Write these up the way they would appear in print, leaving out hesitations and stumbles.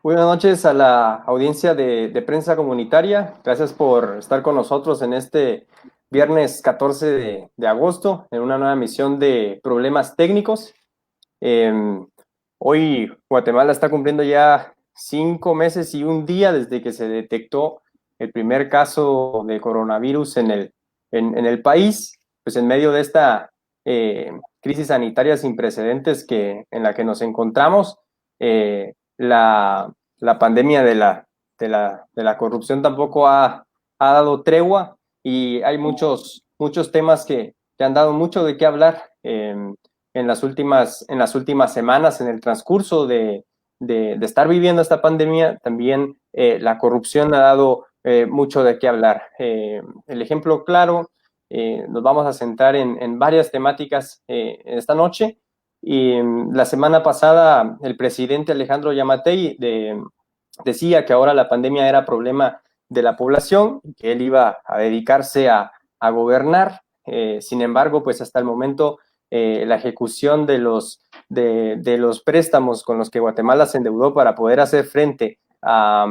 Buenas noches a la audiencia de Prensa Comunitaria. Gracias por estar con nosotros en este viernes 14 de agosto en una nueva emisión de Problemas Técnicos. Eh, Hoy Guatemala está cumpliendo ya 5 meses y un día desde que se detectó el primer caso de coronavirus en el país, pues en medio de esta crisis sanitaria sin precedentes en la que nos encontramos. La pandemia de la corrupción tampoco ha dado tregua y hay muchos temas que han dado mucho de qué hablar en las últimas semanas, en el transcurso de estar viviendo esta pandemia. También la corrupción ha dado mucho de qué hablar. El ejemplo claro, nos vamos a centrar en varias temáticas esta noche. Y la semana pasada el presidente Alejandro Yamatei decía que ahora la pandemia era problema de la población, que él iba a dedicarse a gobernar. Sin embargo, pues hasta el momento la ejecución de los préstamos con los que Guatemala se endeudó para poder hacer frente a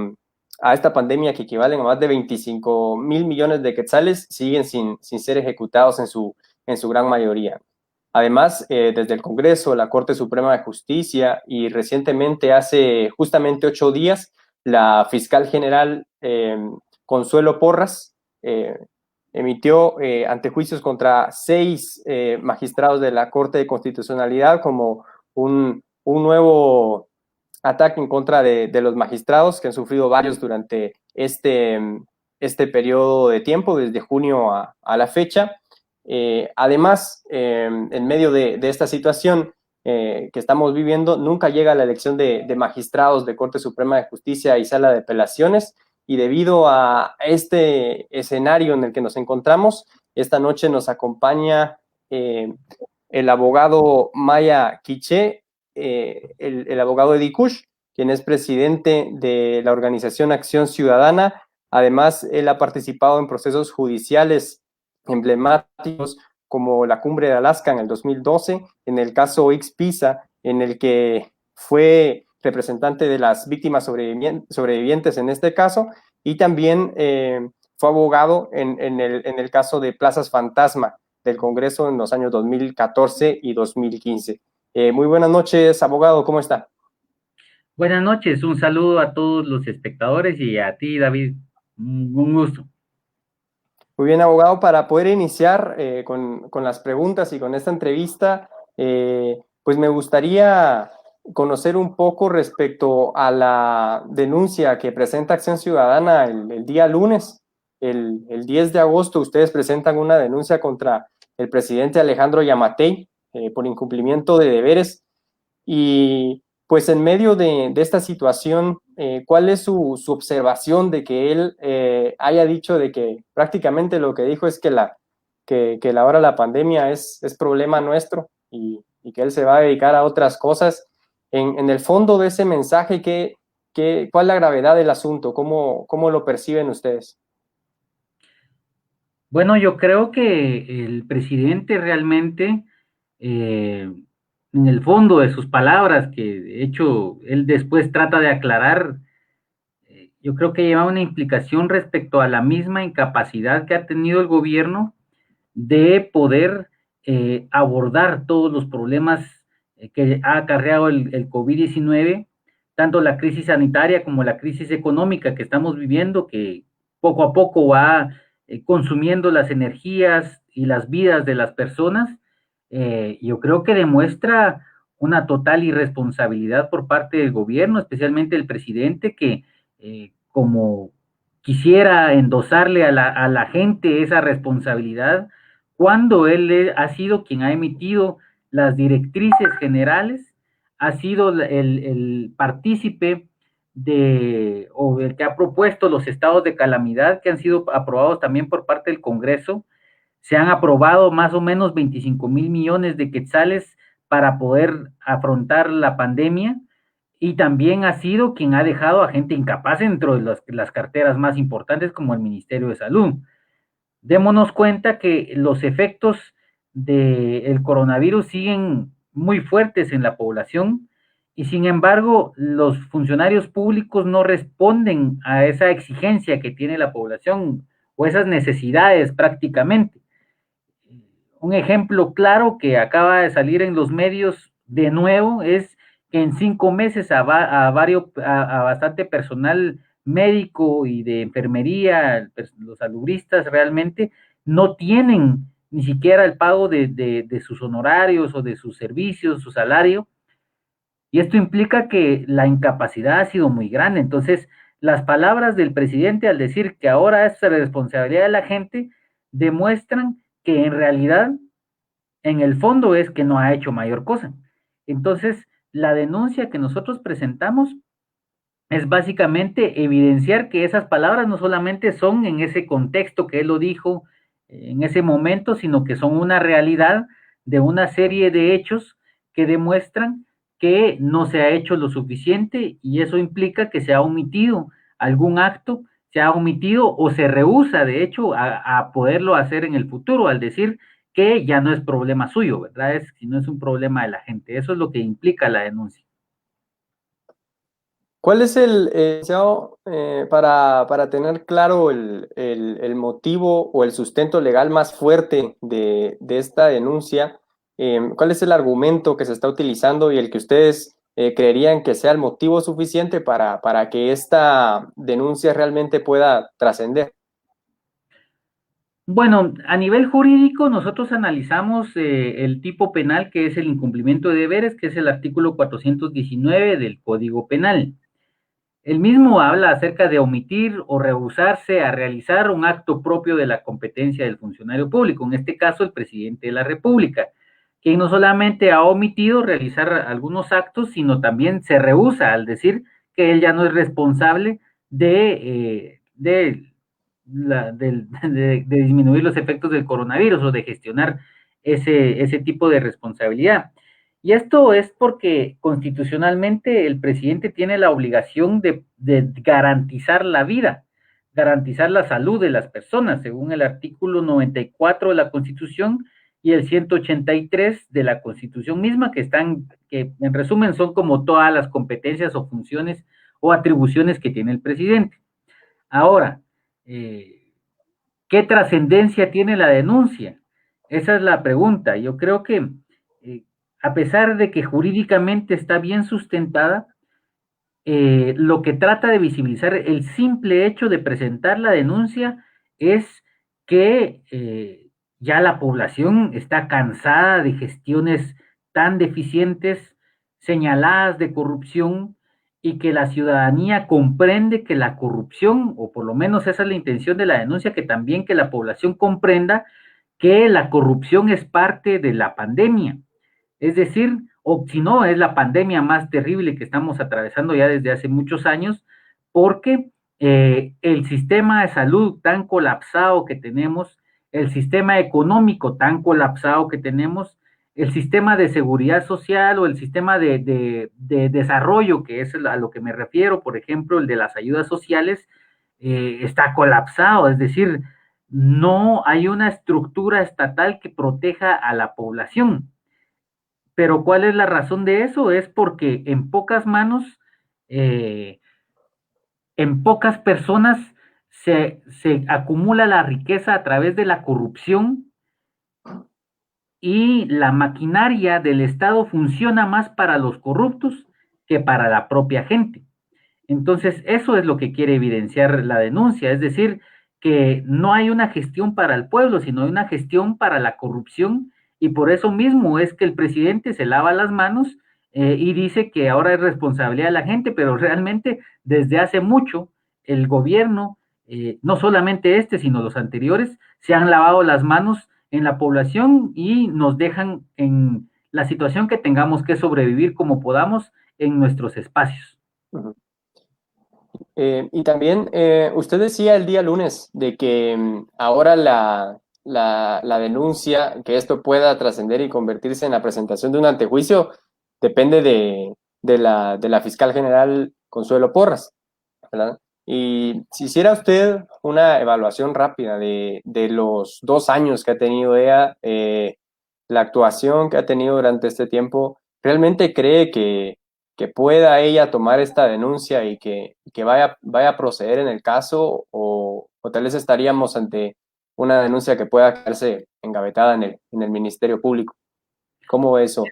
esta pandemia, que equivalen a más de 25 millones de quetzales, siguen sin ser ejecutados en su gran mayoría. Además, desde el Congreso, la Corte Suprema de Justicia y recientemente, hace justamente 8 días, la fiscal general Consuelo Porras emitió antejuicios contra 6 magistrados de la Corte de Constitucionalidad como un nuevo ataque en contra de los magistrados, que han sufrido varios durante este periodo de tiempo, desde junio a la fecha. Además, en medio de esta situación que estamos viviendo, nunca llega la elección de magistrados de Corte Suprema de Justicia y Sala de Apelaciones, y debido a este escenario en el que nos encontramos, esta noche nos acompaña el abogado Maya Quiché, el abogado Eddie Kush, quien es presidente de la organización Acción Ciudadana. Además, él ha participado en procesos judiciales emblemáticos como la Cumbre de Alaska en el 2012, en el caso Ixpisa, en el que fue representante de las víctimas sobrevivientes en este caso, y también fue abogado en el caso de Plazas Fantasma del Congreso en los años 2014 y 2015. Muy buenas noches, abogado, ¿cómo está? Buenas noches, un saludo a todos los espectadores y a ti, David. Un gusto. Muy bien, abogado, para poder iniciar con las preguntas y con esta entrevista, pues me gustaría conocer un poco respecto a la denuncia que presenta Acción Ciudadana el día lunes. El 10 de agosto ustedes presentan una denuncia contra el presidente Alejandro Yamatei por incumplimiento de deberes. Y pues en medio de esta situación, ¿cuál es su observación de que él haya dicho de que prácticamente lo que dijo es que ahora la pandemia es problema nuestro, y que él se va a dedicar a otras cosas? En el fondo de ese mensaje, ¿cuál es la gravedad del asunto? ¿Cómo lo perciben ustedes? Bueno, yo creo que el presidente realmente, en el fondo de sus palabras, que de hecho él después trata de aclarar, yo creo que lleva una implicación respecto a la misma incapacidad que ha tenido el gobierno de poder abordar todos los problemas que ha acarreado el COVID-19, tanto la crisis sanitaria como la crisis económica que estamos viviendo, que poco a poco va consumiendo las energías y las vidas de las personas. Yo creo que demuestra una total irresponsabilidad por parte del gobierno, especialmente el presidente, que como quisiera endosarle a la gente esa responsabilidad, cuando él ha sido quien ha emitido las directrices generales, ha sido el partícipe o el que ha propuesto los estados de calamidad que han sido aprobados también por parte del Congreso. Se han aprobado más o menos 25,000 millones de quetzales para poder afrontar la pandemia, y también ha sido quien ha dejado a gente incapaz dentro de las carteras más importantes como el Ministerio de Salud. Démonos cuenta que los efectos del coronavirus siguen muy fuertes en la población, y sin embargo los funcionarios públicos no responden a esa exigencia que tiene la población o esas necesidades prácticamente. Un ejemplo claro que acaba de salir en los medios de nuevo es que en 5 meses a bastante personal médico y de enfermería, los salubristas realmente no tienen ni siquiera el pago de sus honorarios o de sus servicios, su salario, y esto implica que la incapacidad ha sido muy grande. Entonces, las palabras del presidente al decir que ahora es responsabilidad de la gente demuestran que en realidad en el fondo es que no ha hecho mayor cosa. Entonces, la denuncia que nosotros presentamos es básicamente evidenciar que esas palabras no solamente son en ese contexto que él lo dijo en ese momento, sino que son una realidad de una serie de hechos que demuestran que no se ha hecho lo suficiente y eso implica que se ha omitido algún acto, se ha omitido o se rehúsa, de hecho, a poderlo hacer en el futuro, al decir que ya no es problema suyo, ¿verdad? No es un problema de la gente. Eso es lo que implica la denuncia. ¿Cuál es para tener claro el motivo o el sustento legal más fuerte de esta denuncia? ¿Cuál es el argumento que se está utilizando y el que ustedes creerían que sea el motivo suficiente para que esta denuncia realmente pueda trascender? Bueno, a nivel jurídico, nosotros analizamos el tipo penal que es el incumplimiento de deberes, que es el artículo 419 del Código Penal. El mismo habla acerca de omitir o rehusarse a realizar un acto propio de la competencia del funcionario público, en este caso el presidente de la República, quien no solamente ha omitido realizar algunos actos, sino también se rehúsa al decir que él ya no es responsable de disminuir los efectos del coronavirus o de gestionar ese tipo de responsabilidad. Y esto es porque constitucionalmente el presidente tiene la obligación de garantizar la vida, garantizar la salud de las personas, según el artículo 94 de la Constitución y el 183 de la Constitución misma, que en resumen son como todas las competencias o funciones o atribuciones que tiene el presidente. Ahora, ¿qué trascendencia tiene la denuncia? Esa es la pregunta. Yo creo que eh, a pesar de que jurídicamente está bien sustentada, lo que trata de visibilizar el simple hecho de presentar la denuncia es que ya la población está cansada de gestiones tan deficientes, señaladas de corrupción, y que la ciudadanía comprende que la corrupción, o por lo menos esa es la intención de la denuncia, que también que la población comprenda que la corrupción es parte de la pandemia. Es decir, o si no, es la pandemia más terrible que estamos atravesando ya desde hace muchos años, porque el sistema de salud tan colapsado que tenemos, el sistema económico tan colapsado que tenemos, el sistema de seguridad social o el sistema de desarrollo, que es a lo que me refiero, por ejemplo, el de las ayudas sociales, está colapsado, es decir, no hay una estructura estatal que proteja a la población. Pero ¿cuál es la razón de eso? Es porque en pocas manos, eh, en pocas personas se acumula la riqueza a través de la corrupción y la maquinaria del Estado funciona más para los corruptos que para la propia gente. Entonces, eso es lo que quiere evidenciar la denuncia, es decir, que no hay una gestión para el pueblo, sino hay una gestión para la corrupción, y por eso mismo es que el presidente se lava las manos y dice que ahora es responsabilidad de la gente, pero realmente desde hace mucho el gobierno, no solamente este, sino los anteriores, se han lavado las manos en la población y nos dejan en la situación que tengamos que sobrevivir como podamos en nuestros espacios. Uh-huh. Y también usted decía el día lunes de que ahora la denuncia, que esto pueda trascender y convertirse en la presentación de un antejuicio, depende de la fiscal general Consuelo Porras, ¿verdad? Y si hiciera usted una evaluación rápida de los 2 años que ha tenido ella, la actuación que ha tenido durante este tiempo, ¿realmente cree que pueda ella tomar esta denuncia y que vaya a proceder en el caso, o tal vez estaríamos ante una denuncia que pueda quedarse engavetada en el Ministerio Público? ¿Cómo ve eso?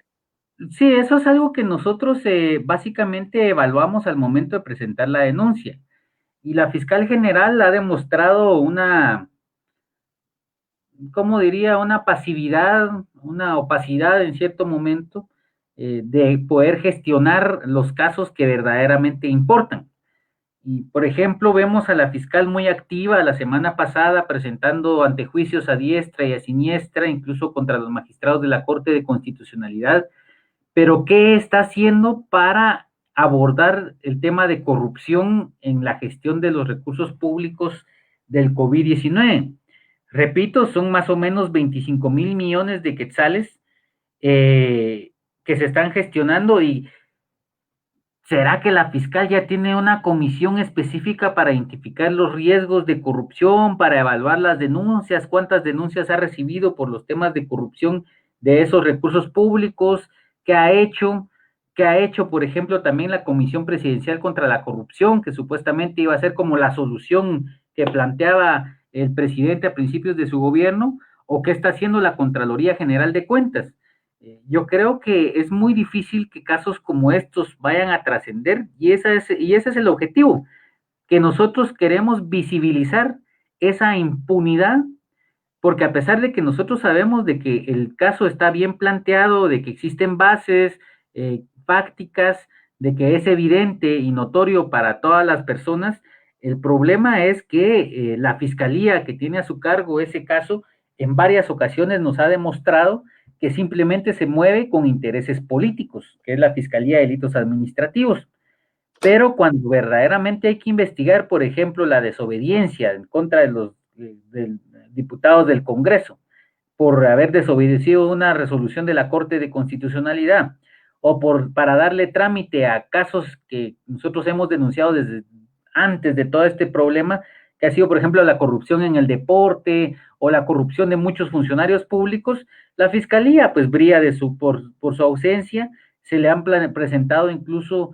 Sí, eso es algo que nosotros básicamente evaluamos al momento de presentar la denuncia. Y la fiscal general ha demostrado una, ¿cómo diría? Una pasividad, una opacidad en cierto momento de poder gestionar los casos que verdaderamente importan. Y, por ejemplo, vemos a la fiscal muy activa la semana pasada presentando antejuicios a diestra y a siniestra, incluso contra los magistrados de la Corte de Constitucionalidad. Pero, ¿qué está haciendo para abordar el tema de corrupción en la gestión de los recursos públicos del COVID-19? Repito, son más o menos 25,000 millones de quetzales que se están gestionando. Y ¿será que la fiscal ya tiene una comisión específica para identificar los riesgos de corrupción, para evaluar las denuncias? ¿Cuántas denuncias ha recibido por los temas de corrupción de esos recursos públicos? ¿Qué ha hecho? ¿Qué ha hecho, por ejemplo, también la Comisión Presidencial contra la Corrupción, que supuestamente iba a ser como la solución que planteaba el presidente a principios de su gobierno? ¿O qué está haciendo la Contraloría General de Cuentas? Yo creo que es muy difícil que casos como estos vayan a trascender, y ese es el objetivo, que nosotros queremos visibilizar esa impunidad, porque a pesar de que nosotros sabemos de que el caso está bien planteado, de que existen bases fácticas, de que es evidente y notorio para todas las personas, el problema es que la fiscalía que tiene a su cargo ese caso en varias ocasiones nos ha demostrado que simplemente se mueve con intereses políticos, que es la Fiscalía de Delitos Administrativos. Pero cuando verdaderamente hay que investigar, por ejemplo, la desobediencia en contra de los diputados del Congreso por haber desobedecido una resolución de la Corte de Constitucionalidad, o para darle trámite a casos que nosotros hemos denunciado desde antes de todo este problema, que ha sido, por ejemplo, la corrupción en el deporte o la corrupción de muchos funcionarios públicos, la Fiscalía pues brilla por su ausencia. Se le han presentado incluso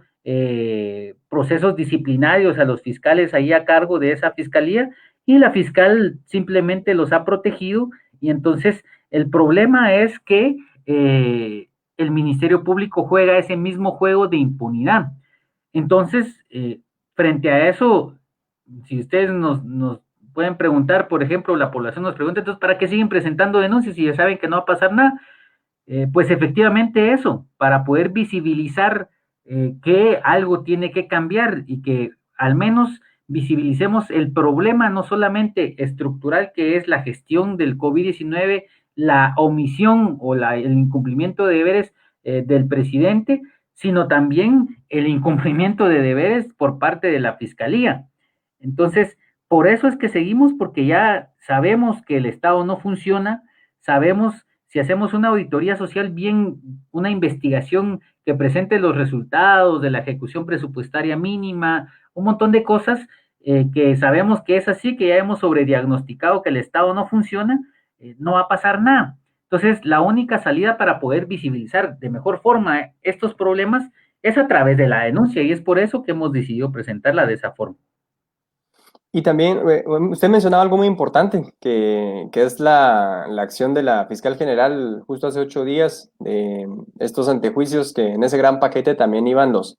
procesos disciplinarios a los fiscales ahí a cargo de esa fiscalía, y la fiscal simplemente los ha protegido. Y entonces el problema es que el Ministerio Público juega ese mismo juego de impunidad. Entonces, frente a eso, si ustedes nos pueden preguntar, por ejemplo, la población nos pregunta, entonces, ¿para qué siguen presentando denuncias si ya saben que no va a pasar nada? Pues efectivamente eso, para poder visibilizar que algo tiene que cambiar, y que al menos visibilicemos el problema no solamente estructural, que es la gestión del COVID-19, la omisión o el incumplimiento de deberes del presidente, sino también el incumplimiento de deberes por parte de la Fiscalía. Entonces, por eso es que seguimos, porque ya sabemos que el Estado no funciona, sabemos, si hacemos una auditoría social bien, una investigación que presente los resultados de la ejecución presupuestaria mínima, un montón de cosas que sabemos que es así, que ya hemos sobrediagnosticado que el Estado no funciona, no va a pasar nada. Entonces, la única salida para poder visibilizar de mejor forma estos problemas es a través de la denuncia, y es por eso que hemos decidido presentarla de esa forma. Y también usted mencionaba algo muy importante, que es la acción de la fiscal general justo hace 8 días, estos antejuicios, que en ese gran paquete también iban los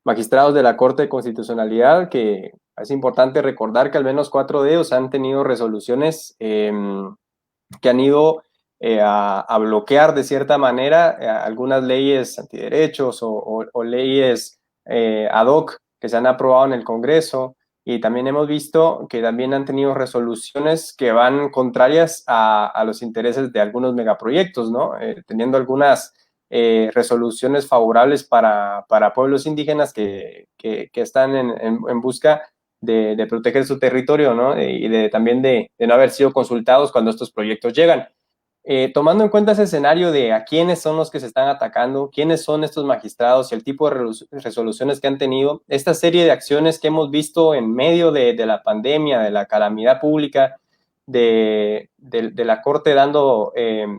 magistrados de la Corte de Constitucionalidad, que es importante recordar que al menos 4 de ellos han tenido resoluciones que han ido a bloquear de cierta manera algunas leyes antiderechos o leyes ad hoc que se han aprobado en el Congreso. Y también hemos visto que también han tenido resoluciones que van contrarias a los intereses de algunos megaproyectos, ¿no? Teniendo algunas resoluciones favorables para pueblos indígenas que están en busca de proteger su territorio, ¿no? Y también de no haber sido consultados cuando estos proyectos llegan. Tomando en cuenta ese escenario de a quiénes son los que se están atacando, quiénes son estos magistrados y el tipo de resoluciones que han tenido, esta serie de acciones que hemos visto en medio de la pandemia, de la calamidad pública, de la Corte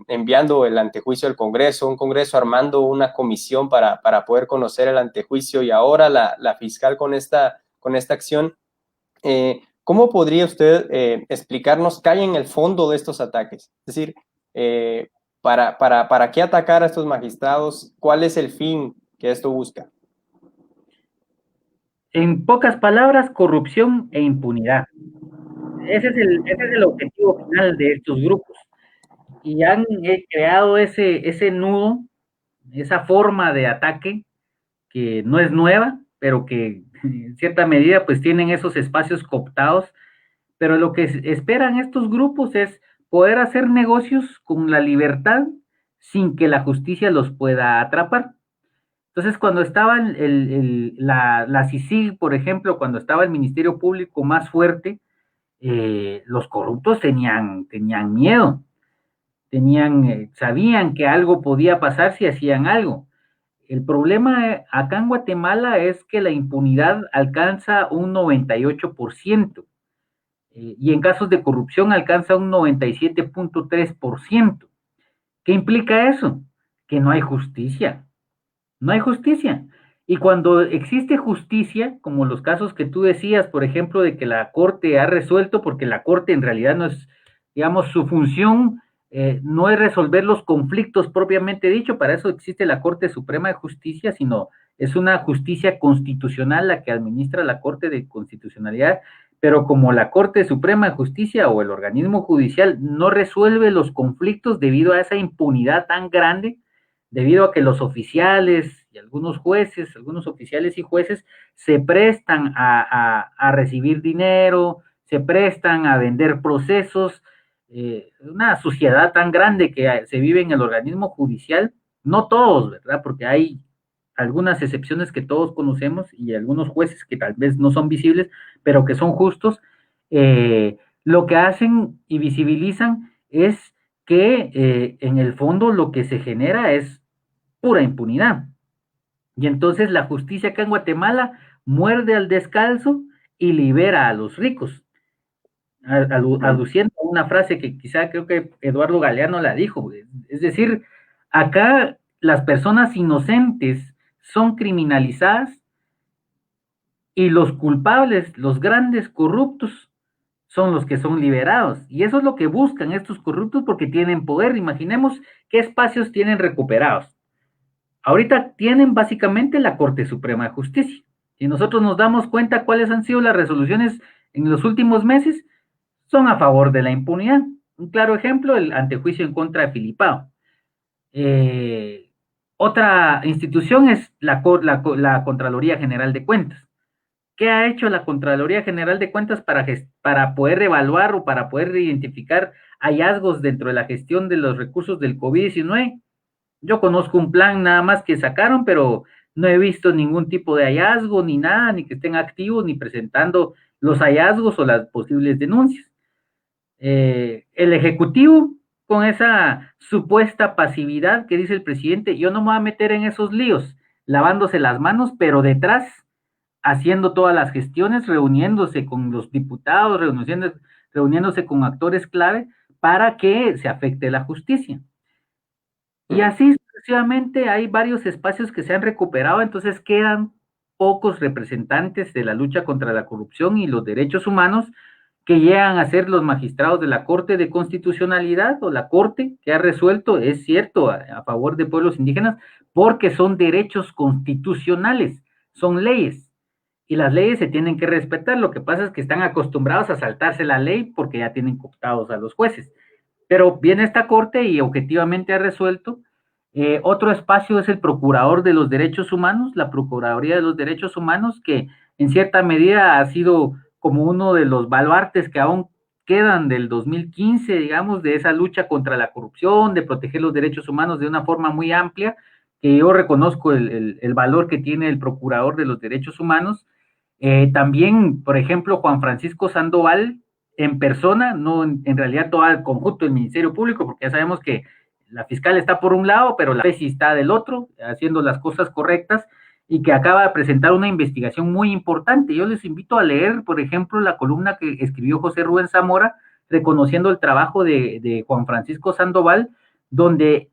enviando el antejuicio al Congreso, un Congreso armando una comisión para poder conocer el antejuicio, y ahora la fiscal con esta acción. ¿Cómo podría usted explicarnos qué hay en el fondo de estos ataques? Es decir, ¿para qué atacar a estos magistrados? ¿Cuál es el fin que esto busca? En pocas palabras, corrupción e impunidad. Ese es el objetivo final de estos grupos. Y han creado ese nudo, esa forma de ataque que no es nueva, pero que en cierta medida pues tienen esos espacios cooptados. Pero lo que esperan estos grupos es poder hacer negocios con la libertad sin que la justicia los pueda atrapar. Entonces, cuando estaba la CICIG, por ejemplo, cuando estaba el Ministerio Público más fuerte, los corruptos tenían miedo, sabían que algo podía pasar si hacían algo. El problema acá en Guatemala es que la impunidad alcanza un 98%, y en casos de corrupción alcanza un 97.3%. ¿Qué implica eso? Que no hay justicia. No hay justicia. Y cuando existe justicia, como los casos que tú decías, por ejemplo, de que la Corte ha resuelto, porque la Corte en realidad no es, digamos, su función no es resolver los conflictos propiamente dicho, para eso existe la Corte Suprema de Justicia, sino es una justicia constitucional la que administra la Corte de Constitucionalidad, pero como la Corte Suprema de Justicia o el organismo judicial no resuelve los conflictos debido a esa impunidad tan grande, debido a que los oficiales y algunos jueces, algunos oficiales y jueces se prestan a recibir dinero, se prestan a vender procesos, una suciedad tan grande que se vive en el organismo judicial, no todos, ¿verdad? Porque hay algunas excepciones que todos conocemos y algunos jueces que tal vez no son visibles, pero que son justos, lo que hacen y visibilizan es que en el fondo lo que se genera es pura impunidad. Y entonces la justicia acá en Guatemala muerde al descalzo y libera a los ricos, aduciendo una frase que quizá creo que Eduardo Galeano la dijo, es decir, acá las personas inocentes son criminalizadas y los culpables, los grandes corruptos, son los que son liberados. Y eso es lo que buscan estos corruptos porque tienen poder. Imaginemos qué espacios tienen recuperados. Ahorita tienen básicamente la Corte Suprema de Justicia. Si nosotros nos damos cuenta cuáles han sido las resoluciones en los últimos meses, son a favor de la impunidad. Un claro ejemplo, el antejuicio en contra de Filipao. Otra institución es la Contraloría General de Cuentas. ¿Qué ha hecho la Contraloría General de Cuentas para poder evaluar o para poder identificar hallazgos dentro de la gestión de los recursos del COVID-19? Yo conozco un plan nada más que sacaron, pero no he visto ningún tipo de hallazgo, ni nada, ni que estén activos, ni presentando los hallazgos o las posibles denuncias. El Ejecutivo, con esa supuesta pasividad que dice el presidente, yo no me voy a meter en esos líos, lavándose las manos, pero detrás, haciendo todas las gestiones, reuniéndose con los diputados, reuniéndose con actores clave para que se afecte la justicia. Y así sucesivamente hay varios espacios que se han recuperado, entonces quedan pocos representantes de la lucha contra la corrupción y los derechos humanos que llegan a ser los magistrados de la Corte de Constitucionalidad o la Corte que ha resuelto, es cierto, a favor de pueblos indígenas, porque son derechos constitucionales, son leyes, y las leyes se tienen que respetar. Lo que pasa es que están acostumbrados a saltarse la ley porque ya tienen cooptados a los jueces. Pero viene esta Corte y objetivamente ha resuelto. Otro espacio es el Procurador de los Derechos Humanos, la Procuraduría de los Derechos Humanos, que en cierta medida ha sido como uno de los baluartes que aún quedan del 2015, digamos, de esa lucha contra la corrupción, de proteger los derechos humanos de una forma muy amplia, que yo reconozco el valor que tiene el Procurador de los Derechos Humanos. También, por ejemplo, Juan Francisco Sandoval, en persona, no en realidad todo el conjunto del Ministerio Público, porque ya sabemos que la fiscal está por un lado, pero la tesis está del otro, haciendo las cosas correctas, y que acaba de presentar una investigación muy importante. Yo les invito a leer, por ejemplo, la columna que escribió José Rubén Zamora reconociendo el trabajo de Juan Francisco Sandoval, donde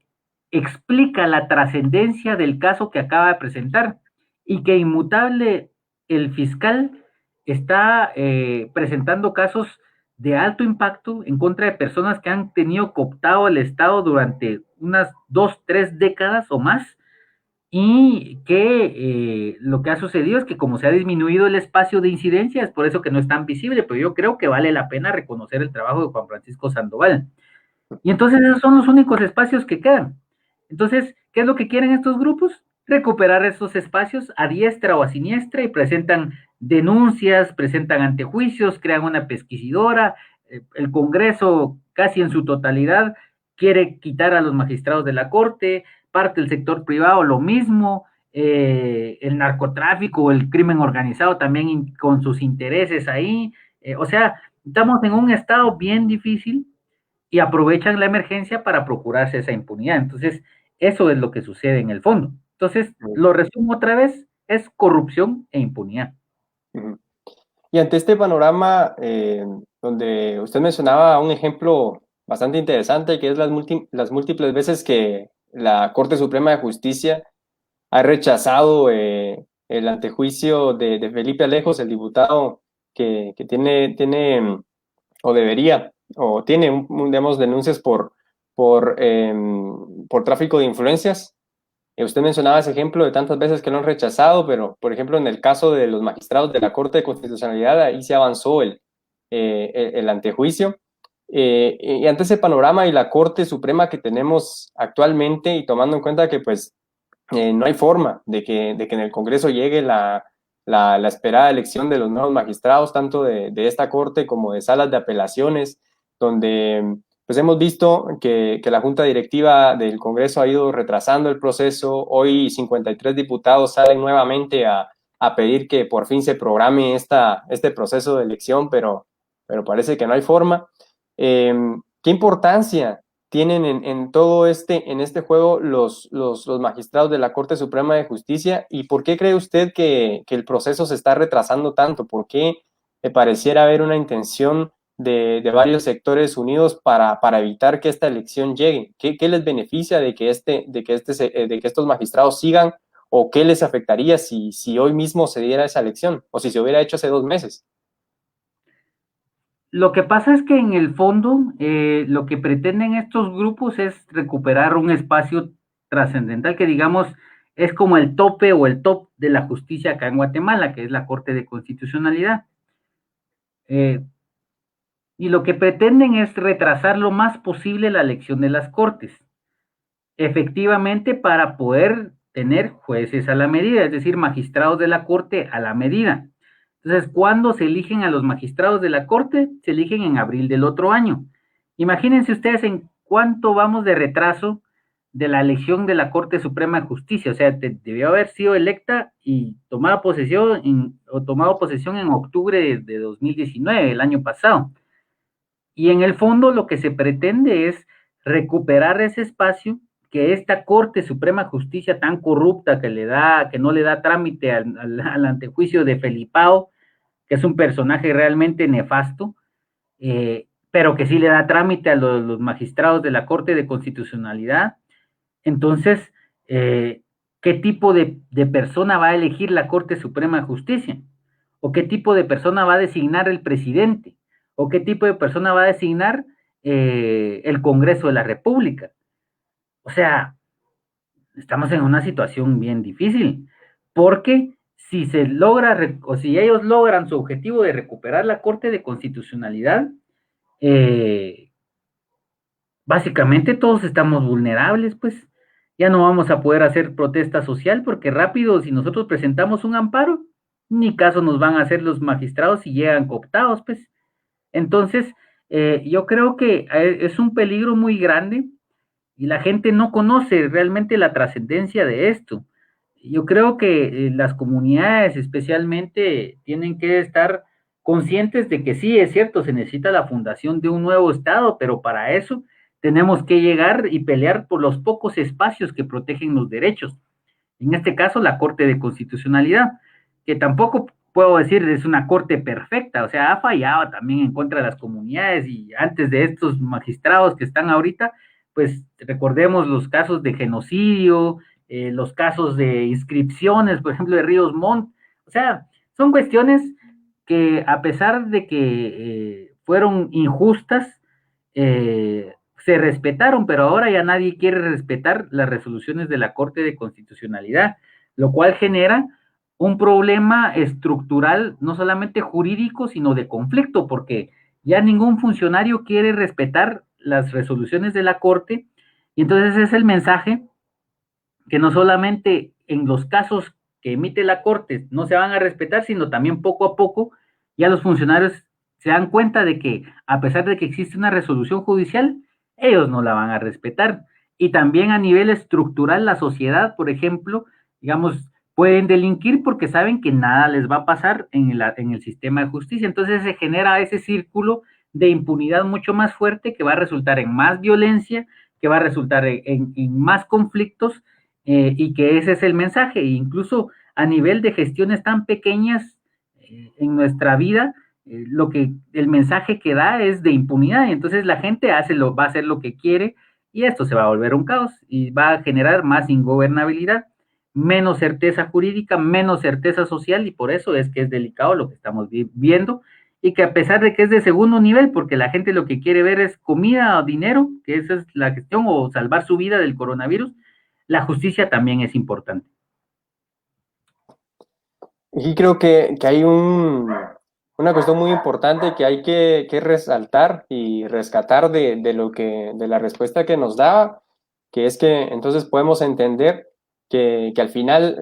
explica la trascendencia del caso que acaba de presentar y que inmutable el fiscal está presentando casos de alto impacto en contra de personas que han tenido cooptado el Estado durante unas 2, 3 décadas o más, y que lo que ha sucedido es que como se ha disminuido el espacio de incidencia, es por eso que no es tan visible, pero yo creo que vale la pena reconocer el trabajo de Juan Francisco Sandoval. Y entonces esos son los únicos espacios que quedan. Entonces, ¿qué es lo que quieren estos grupos? Recuperar esos espacios a diestra o a siniestra y presentan denuncias, presentan antejuicios, crean una pesquisidora, el Congreso casi en su totalidad quiere quitar a los magistrados de la Corte, parte del sector privado lo mismo, el narcotráfico, el crimen organizado también con sus intereses ahí, o sea, estamos en un estado bien difícil y aprovechan la emergencia para procurarse esa impunidad. Entonces, eso es lo que sucede en el fondo. Entonces, lo resumo otra vez, es corrupción e impunidad. Y ante este panorama, donde usted mencionaba un ejemplo bastante interesante, que es las múltiples veces que la Corte Suprema de Justicia ha rechazado el antejuicio de Felipe Alejos, el diputado que tiene o debería, o tiene, digamos, denuncias por tráfico de influencias. Usted mencionaba ese ejemplo de tantas veces que lo han rechazado, pero, por ejemplo, en el caso de los magistrados de la Corte de Constitucionalidad, ahí se avanzó el antejuicio. Y ante ese panorama y la Corte Suprema que tenemos actualmente, y tomando en cuenta que, pues, no hay forma de que en el Congreso llegue la esperada elección de los nuevos magistrados, tanto de esta Corte como de salas de apelaciones, donde pues hemos visto que la Junta Directiva del Congreso ha ido retrasando el proceso. Hoy 53 diputados salen nuevamente a pedir que por fin se programe este proceso de elección, pero parece que no hay forma. ¿Qué importancia tienen en todo en este juego los magistrados de la Corte Suprema de Justicia? ¿Y por qué cree usted que el proceso se está retrasando tanto? ¿Por qué pareciera haber una intención de varios sectores unidos para evitar que esta elección llegue? ¿Qué les beneficia de que estos magistrados sigan, o qué les afectaría si hoy mismo se diera esa elección, o si se hubiera hecho hace 2 meses? Lo que pasa es que en el fondo lo que pretenden estos grupos es recuperar un espacio trascendental que, digamos, es como el tope o el top de la justicia acá en Guatemala, que es la Corte de Constitucionalidad. Y lo que pretenden es retrasar lo más posible la elección de las Cortes, efectivamente para poder tener jueces a la medida, es decir, magistrados de la Corte a la medida. Entonces, ¿cuándo se eligen a los magistrados de la Corte? Se eligen en abril del otro año. Imagínense ustedes en cuánto vamos de retraso de la elección de la Corte Suprema de Justicia. O sea, debió haber sido electa y tomado posesión en octubre de 2019, el año pasado. Y en el fondo lo que se pretende es recuperar ese espacio que esta Corte Suprema de Justicia tan corrupta que no le da trámite al antejuicio de Felipao, que es un personaje realmente nefasto, pero que sí le da trámite a los magistrados de la Corte de Constitucionalidad. Entonces, ¿qué tipo de persona va a elegir la Corte Suprema de Justicia? ¿O qué tipo de persona va a designar el presidente? ¿O qué tipo de persona va a designar el Congreso de la República? O sea, estamos en una situación bien difícil, porque si se logra, o si ellos logran su objetivo de recuperar la Corte de Constitucionalidad, básicamente todos estamos vulnerables, pues ya no vamos a poder hacer protesta social, porque rápido, si nosotros presentamos un amparo, ni caso nos van a hacer los magistrados si llegan cooptados, pues. Entonces, yo creo que es un peligro muy grande y la gente no conoce realmente la trascendencia de esto. Yo creo que las comunidades especialmente tienen que estar conscientes de que sí, es cierto, se necesita la fundación de un nuevo Estado, pero para eso tenemos que llegar y pelear por los pocos espacios que protegen los derechos. En este caso, la Corte de Constitucionalidad, que tampoco puedo decir, es una corte perfecta, o sea, ha fallado también en contra de las comunidades y antes de estos magistrados que están ahorita, pues recordemos los casos de genocidio, los casos de inscripciones, por ejemplo, de Ríos Montt, o sea, son cuestiones que a pesar de que fueron injustas, se respetaron, pero ahora ya nadie quiere respetar las resoluciones de la Corte de Constitucionalidad, lo cual genera un problema estructural, no solamente jurídico, sino de conflicto, porque ya ningún funcionario quiere respetar las resoluciones de la Corte, y entonces ese es el mensaje que no solamente en los casos que emite la Corte no se van a respetar, sino también poco a poco ya los funcionarios se dan cuenta de que a pesar de que existe una resolución judicial, ellos no la van a respetar. Y también a nivel estructural, la sociedad, por ejemplo, digamos, pueden delinquir porque saben que nada les va a pasar en el sistema de justicia. Entonces se genera ese círculo de impunidad mucho más fuerte que va a resultar en más violencia, que va a resultar en más conflictos, y que ese es el mensaje. E incluso a nivel de gestiones tan pequeñas en nuestra vida, lo que el mensaje que da es de impunidad, y entonces la gente va a hacer lo que quiere, y esto se va a volver un caos y va a generar más ingobernabilidad, menos certeza jurídica, menos certeza social, y por eso es que es delicado lo que estamos viendo, y que a pesar de que es de segundo nivel, porque la gente lo que quiere ver es comida o dinero, que esa es la gestión, o salvar su vida del coronavirus, la justicia también es importante. Y creo que hay una cuestión muy importante que hay que resaltar y rescatar de la respuesta que nos daba, que es que entonces podemos entender que al final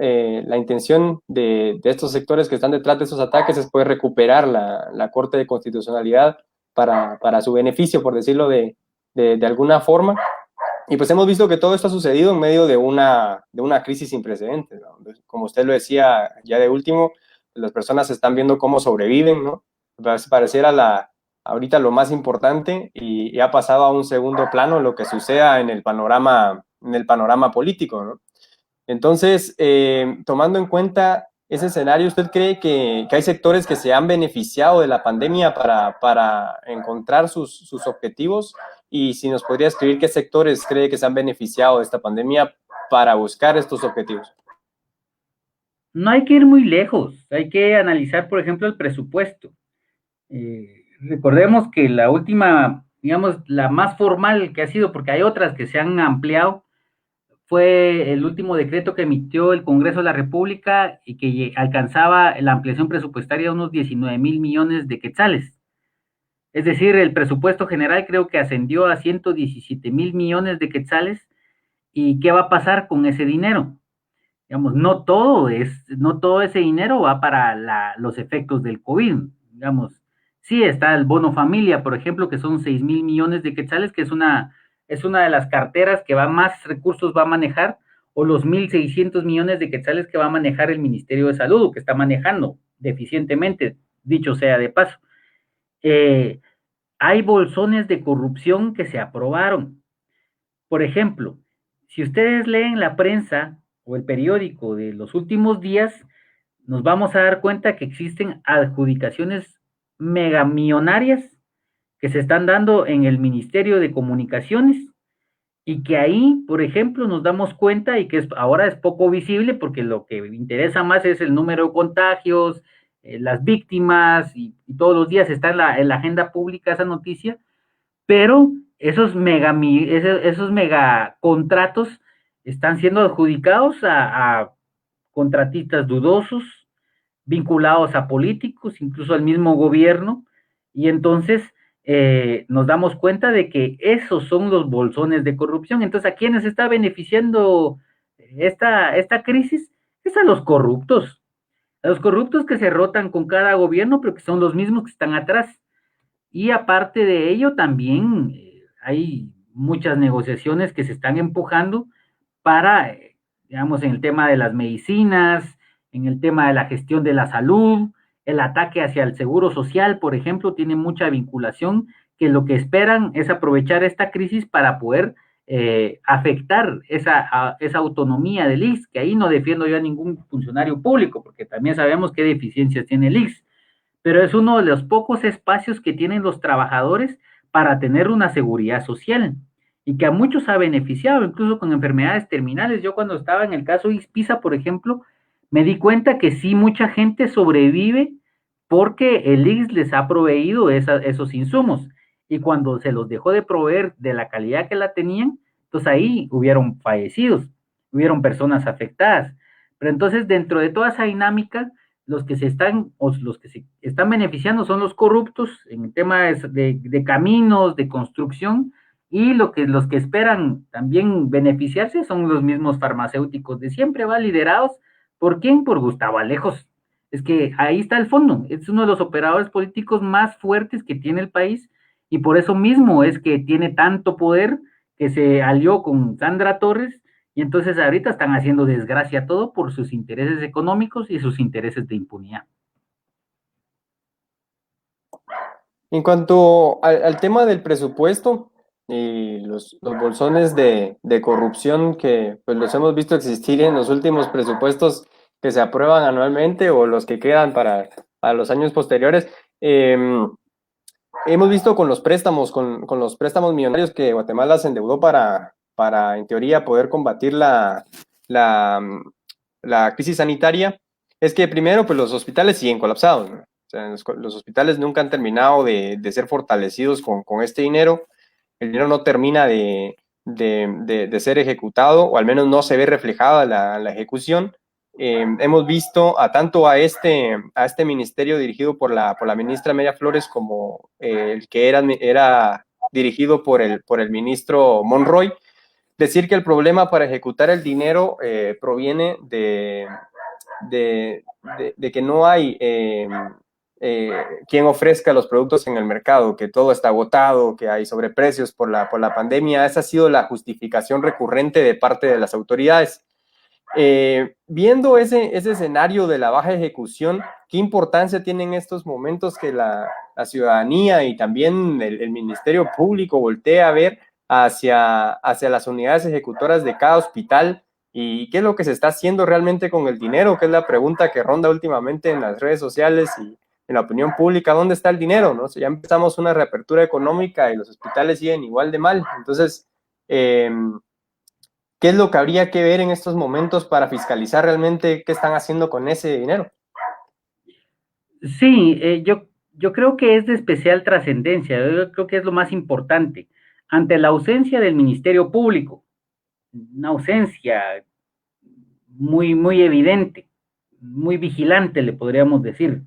la intención de estos sectores que están detrás de esos ataques es poder recuperar la Corte de Constitucionalidad para su beneficio, por decirlo de alguna forma. Y pues hemos visto que todo esto ha sucedido en medio de una crisis sin precedentes, ¿no? Como usted lo decía ya de último, las personas están viendo cómo sobreviven, ¿no? Pareciera ahorita lo más importante y ha pasado a un segundo plano lo que suceda en el panorama político, ¿no? Entonces, tomando en cuenta ese escenario, ¿usted cree que hay sectores que se han beneficiado de la pandemia para encontrar sus objetivos? Y si nos podría escribir qué sectores cree que se han beneficiado de esta pandemia para buscar estos objetivos. No hay que ir muy lejos, hay que analizar, por ejemplo, el presupuesto. Recordemos que la última, digamos, la más formal que ha sido, porque hay otras que se han ampliado, fue el último decreto que emitió el Congreso de la República y que alcanzaba la ampliación presupuestaria de unos 19,000 millones de quetzales. Es decir, el presupuesto general creo que ascendió a 117,000 millones de quetzales. ¿Y qué va a pasar con ese dinero? Digamos, no todo ese dinero va para los efectos del COVID. Digamos, sí está el bono familia, por ejemplo, que son 6,000 millones de quetzales, que es una de las carteras que más recursos va a manejar, o los 1,600 millones de quetzales que va a manejar el Ministerio de Salud, o que está manejando deficientemente, dicho sea de paso. Hay bolsones de corrupción que se aprobaron. Por ejemplo, si ustedes leen la prensa o el periódico de los últimos días, nos vamos a dar cuenta que existen adjudicaciones megamillonarias que se están dando en el Ministerio de Comunicaciones, y que ahí, por ejemplo, nos damos cuenta, y que ahora es poco visible porque lo que interesa más es el número de contagios, las víctimas, y todos los días está en la agenda pública esa noticia, pero esos mega contratos están siendo adjudicados a contratistas dudosos, vinculados a políticos, incluso al mismo gobierno, y entonces nos damos cuenta de que esos son los bolsones de corrupción. Entonces, ¿a quiénes está beneficiando esta crisis? Es a los corruptos que se rotan con cada gobierno, pero que son los mismos que están atrás. Y aparte de ello, también hay muchas negociaciones que se están empujando para, digamos, en el tema de las medicinas, en el tema de la gestión de la salud, el ataque hacia el seguro social, por ejemplo, tiene mucha vinculación, que lo que esperan es aprovechar esta crisis para poder afectar esa autonomía del ICS, que ahí no defiendo yo a ningún funcionario público, porque también sabemos qué deficiencias tiene el ICS, pero es uno de los pocos espacios que tienen los trabajadores para tener una seguridad social y que a muchos ha beneficiado, incluso con enfermedades terminales. Yo cuando estaba en el caso ISPISA, por ejemplo, me di cuenta que sí, mucha gente sobrevive porque el IX les ha proveído esos insumos. Y cuando se los dejó de proveer de la calidad que la tenían, pues ahí hubieron fallecidos, hubieron personas afectadas. Pero entonces, dentro de toda esa dinámica, los que se están beneficiando son los corruptos en el tema de caminos, de construcción, y los que esperan también beneficiarse son los mismos farmacéuticos de siempre, va liderados. ¿Por quién? Por Gustavo Alejos. Es que ahí está el fondo, es uno de los operadores políticos más fuertes que tiene el país, y por eso mismo es que tiene tanto poder, que se alió con Sandra Torres, y entonces ahorita están haciendo desgracia todo por sus intereses económicos y sus intereses de impunidad. En cuanto al tema del presupuesto y los bolsones de corrupción que pues los hemos visto existir en los últimos presupuestos que se aprueban anualmente o los que quedan para los años posteriores, hemos visto con los préstamos, con los préstamos millonarios que Guatemala se endeudó para en teoría, poder combatir la crisis sanitaria, es que primero, pues los hospitales siguen colapsados, ¿no? O sea, los hospitales nunca han terminado de ser fortalecidos con este dinero. El dinero no termina de ser ejecutado, o al menos no se ve reflejada la ejecución. Hemos visto tanto a este ministerio dirigido por la ministra Amelia Flores como el que era dirigido por el ministro Monroy, decir que el problema para ejecutar el dinero proviene de que no hay quien ofrezca los productos en el mercado, que todo está agotado, que hay sobreprecios por la pandemia. Esa ha sido la justificación recurrente de parte de las autoridades. Viendo ese escenario de la baja ejecución, ¿qué importancia tiene en estos momentos que la ciudadanía y también el Ministerio Público voltee a ver hacia las unidades ejecutoras de cada hospital? ¿Y qué es lo que se está haciendo realmente con el dinero? Que es la pregunta que ronda últimamente en las redes sociales y en la opinión pública. ¿Dónde está el dinero? ¿No? O sea, ya empezamos una reapertura económica y los hospitales siguen igual de mal. Entonces, ¿qué es lo que habría que ver en estos momentos para fiscalizar realmente qué están haciendo con ese dinero? Sí, yo creo que es de especial trascendencia, yo creo que es lo más importante. Ante la ausencia del Ministerio Público, una ausencia muy evidente, muy vigilante, le podríamos decir,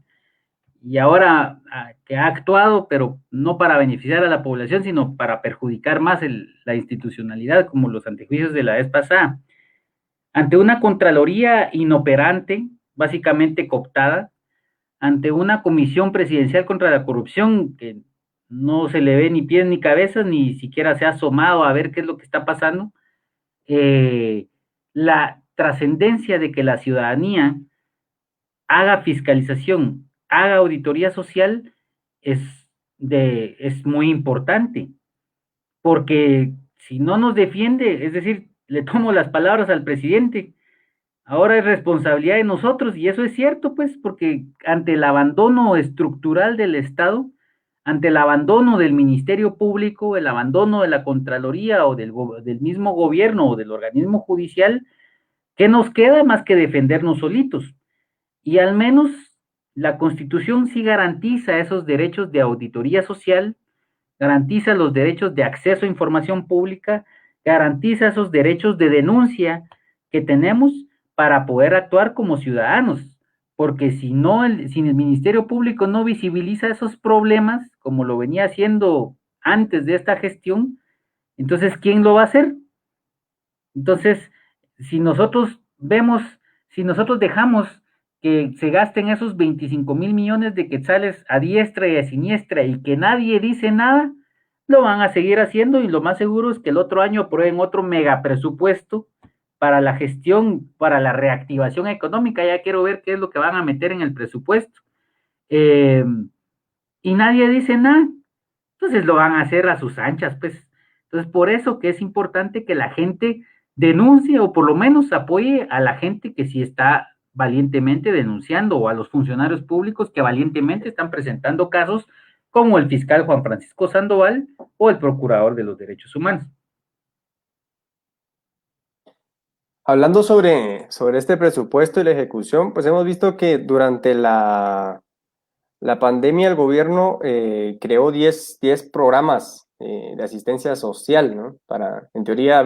y ahora que ha actuado, pero no para beneficiar a la población, sino para perjudicar más la institucionalidad, como los antejuicios de la vez pasada. Ante una Contraloría inoperante, básicamente cooptada, ante una comisión presidencial contra la corrupción que no se le ve ni pies ni cabezas, ni siquiera se ha asomado a ver qué es lo que está pasando, la trascendencia de que la ciudadanía haga fiscalización, haga auditoría social, es muy importante, porque si no nos defiende, es decir, le tomo las palabras al presidente, ahora es responsabilidad de nosotros, y eso es cierto, pues, porque ante el abandono estructural del Estado, ante el abandono del Ministerio Público, el abandono de la Contraloría o del mismo gobierno o del organismo judicial, ¿qué nos queda más que defendernos solitos? Y al menos la Constitución sí garantiza esos derechos de auditoría social, garantiza los derechos de acceso a información pública, garantiza esos derechos de denuncia que tenemos para poder actuar como ciudadanos, porque si el Ministerio Público no visibiliza esos problemas, como lo venía haciendo antes de esta gestión, entonces, ¿quién lo va a hacer? Entonces, si nosotros vemos, si nosotros dejamos que se gasten esos 25,000 millones de quetzales a diestra y a siniestra y que nadie dice nada, lo van a seguir haciendo, y lo más seguro es que el otro año aprueben otro megapresupuesto para la gestión, para la reactivación económica. Ya quiero ver qué es lo que van a meter en el presupuesto. Y nadie dice nada. Entonces lo van a hacer a sus anchas, pues. Entonces, por eso que es importante que la gente denuncie o por lo menos apoye a la gente que sí está valientemente denunciando o a los funcionarios públicos que valientemente están presentando casos como el fiscal Juan Francisco Sandoval o el procurador de los derechos humanos. Hablando sobre este presupuesto y la ejecución, pues hemos visto que durante la pandemia el gobierno creó 10 programas de asistencia social, ¿no? Para, en teoría,